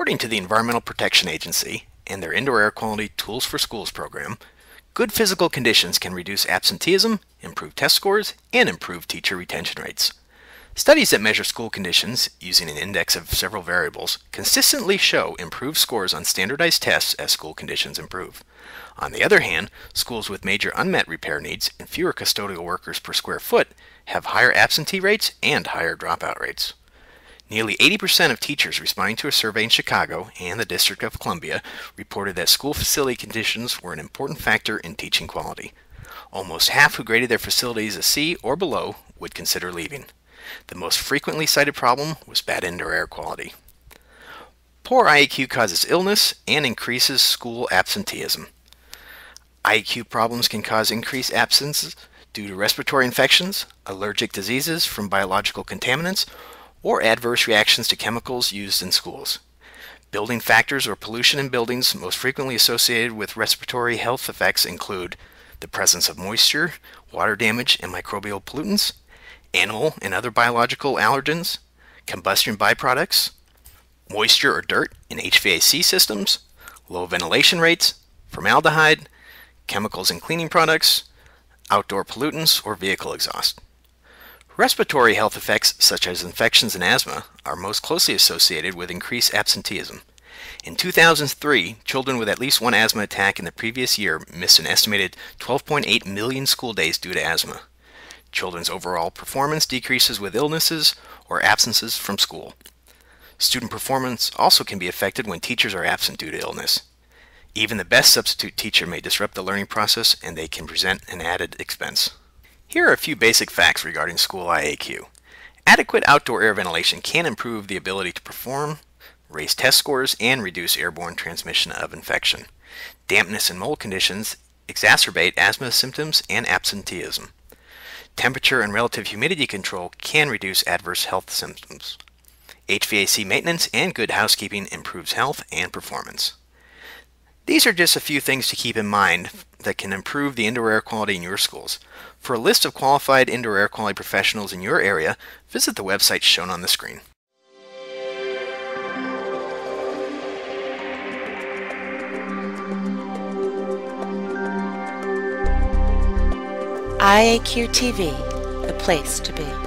According to the Environmental Protection Agency and their Indoor Air Quality Tools for Schools program, good physical conditions can reduce absenteeism, improve test scores, and improve teacher retention rates. Studies that measure school conditions using an index of several variables consistently show improved scores on standardized tests as school conditions improve. On the other hand, schools with major unmet repair needs and fewer custodial workers per square foot have higher absentee rates and higher dropout rates. Nearly 80% of teachers responding to a survey in Chicago and the District of Columbia reported that school facility conditions were an important factor in teaching quality. Almost half who graded their facilities a C or below would consider leaving. The most frequently cited problem was bad indoor air quality. Poor IAQ causes illness and increases school absenteeism. IAQ problems can cause increased absences due to respiratory infections, allergic diseases from biological contaminants, or adverse reactions to chemicals used in schools. Building factors or pollution in buildings most frequently associated with respiratory health effects include the presence of moisture, water damage, and microbial pollutants, animal and other biological allergens, combustion byproducts, moisture or dirt in HVAC systems, low ventilation rates, formaldehyde, chemicals in cleaning products, outdoor pollutants, or vehicle exhaust. Respiratory health effects such as infections and asthma are most closely associated with increased absenteeism. In 2003, children with at least one asthma attack in the previous year missed an estimated 12.8 million school days due to asthma. Children's overall performance decreases with illnesses or absences from school. Student performance also can be affected when teachers are absent due to illness. Even the best substitute teacher may disrupt the learning process, and they can present an added expense. Here are a few basic facts regarding school IAQ. Adequate outdoor air ventilation can improve the ability to perform, raise test scores, and reduce airborne transmission of infection. Dampness and mold conditions exacerbate asthma symptoms and absenteeism. Temperature and relative humidity control can reduce adverse health symptoms. HVAC maintenance and good housekeeping improves health and performance. These are just a few things to keep in mind that can improve the indoor air quality in your schools. For a list of qualified indoor air quality professionals in your area, visit the website shown on the screen. IAQ TV, the place to be.